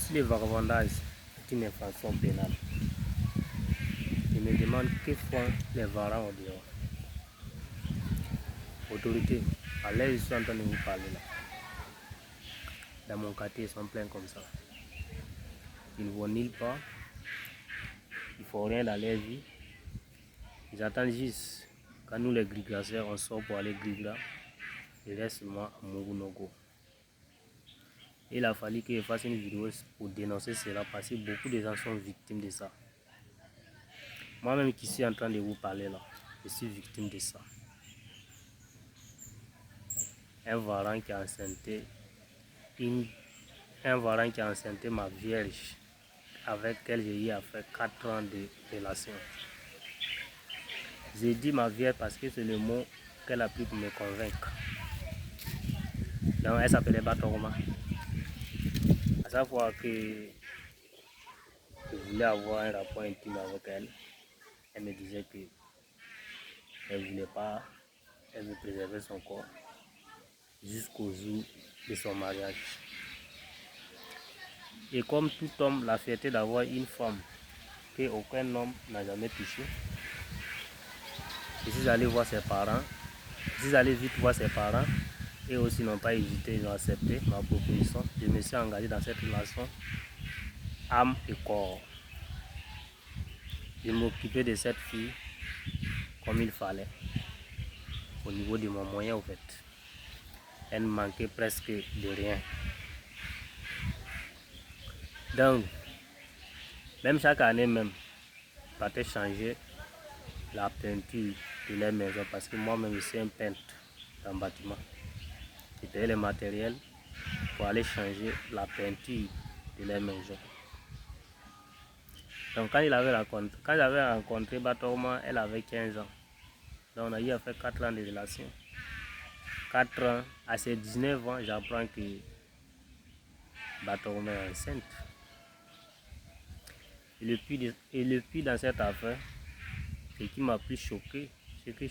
Si le vagabondage est une infraction pénale, je me demande que font les varans au dehors. Autorité, à l'aise, je suis en train de vous parler là. Dans mon quartier, ils sont pleins comme ça. Ils ne vont nulle part. Il ne faut rien dans leur vie. Ils attendent juste quand nous les grigrasseurs, on sort pour aller grigras. Ils restent seulement à Mogunogo. Il a fallu que je fasse une vidéo pour dénoncer cela parce que beaucoup de gens sont victimes de ça. Moi-même qui suis en train de vous parler là, je suis victime de ça. Un varan qui a enceinté ma vierge avec laquelle j'ai eu à faire 4 ans de relation. J'ai dit ma vierge parce que c'est le mot qu'elle a pris pour me convaincre. Donc elle s'appelait Batoroma. À chaque fois que je voulais avoir un rapport intime avec elle, elle me disait que elle ne voulait pas, elle veut préserver son corps jusqu'au jour de son mariage. Et comme tout homme, la fierté d'avoir une femme qu'aucun homme n'a jamais touchée, je suis allé voir ses parents, je suis allé vite voir ses parents, et aussi n'ont pas hésité, ils ont accepté ma proposition. Je me suis engagé dans cette relation, âme et corps. Je m'occupais de cette fille comme il fallait, au niveau de mon moyen en fait. Elle ne manquait presque de rien. Donc, même chaque année même, je partais changer la peinture de leur maison parce que moi-même je suis un peintre dans le bâtiment. Je payais les matériels pour aller changer la peinture de leur maison. Donc quand j'avais rencontré Batoroma, elle avait 15 ans. Donc on a eu à faire 4 ans de relation. 4 ans, à ses 19 ans, j'apprends que Batoroma est enceinte. Et le pire dans cette affaire, ce qui m'a plus choqué, c'est que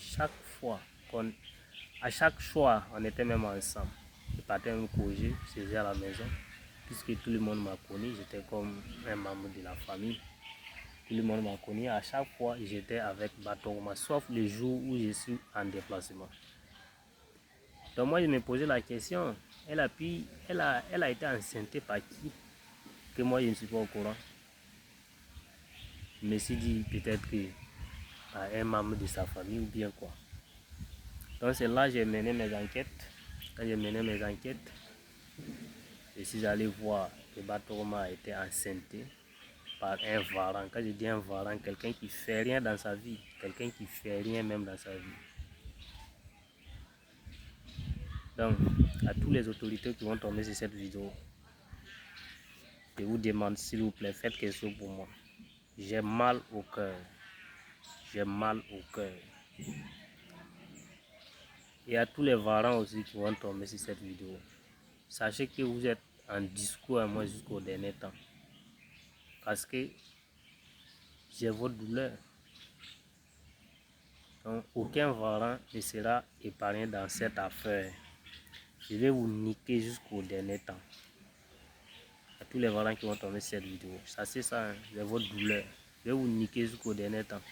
à chaque soir, on était même ensemble. Je partais même causer, je faisais à la maison, puisque tout le monde m'a connu, j'étais comme un membre de la famille. Tout le monde m'a connu, à chaque fois j'étais avec Batoroma, sauf le jour où je suis en déplacement. Donc moi je me posais la question, elle a été enceinte par qui? Que moi je ne suis pas au courant. Je me suis dit peut-être que un membre de sa famille ou bien quoi. Donc c'est là que j'ai mené mes enquêtes. Quand j'ai mené mes enquêtes, je suis allé voir que Batoroma a été enceinte par un varan. Quand je dis un varan, quelqu'un qui ne fait rien dans sa vie, quelqu'un qui ne fait rien même dans sa vie. Donc, à toutes les autorités qui vont tomber sur cette vidéo, je vous demande s'il vous plaît, faites quelque chose pour moi. J'ai mal au cœur. J'ai mal au cœur. Et à tous les varans aussi qui vont tomber sur cette vidéo, sachez que vous êtes en discours à moi jusqu'au dernier temps. Parce que j'ai votre douleur. Donc, aucun varan ne sera épargné dans cette affaire. Je vais vous niquer jusqu'au dernier temps. À tous les varans qui vont tomber sur cette vidéo, sachez ça, hein, j'ai votre douleur. Je vais vous niquer jusqu'au dernier temps.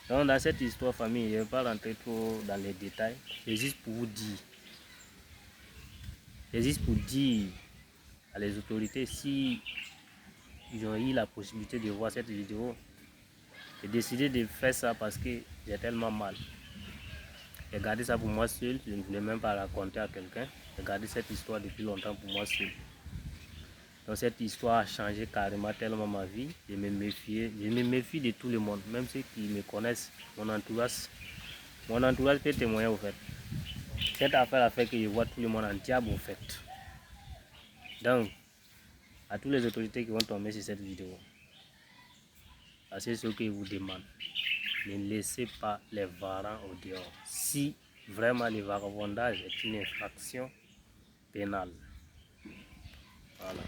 Donc dans cette histoire famille, je ne vais pas rentrer trop dans les détails. C'est juste pour vous dire. C'est juste pour dire à les autorités si ils ont eu la possibilité de voir cette vidéo. J'ai décidé de faire ça parce que j'ai tellement mal. J'ai gardé ça pour moi seul, je ne voulais même pas raconter à quelqu'un. J'ai gardé cette histoire depuis longtemps pour moi seul. Donc cette histoire a changé carrément tellement ma vie. Je me méfie de tout le monde, même ceux qui me connaissent, mon entourage. Mon entourage peut témoigner au fait. Cette affaire a fait que je vois tout le monde en diable au fait. Donc, à toutes les autorités qui vont tomber sur cette vidéo, c'est ce que je vous demande. Ne laissez pas les varans au dehors. Si vraiment le vagabondage est une infraction pénale. Voilà.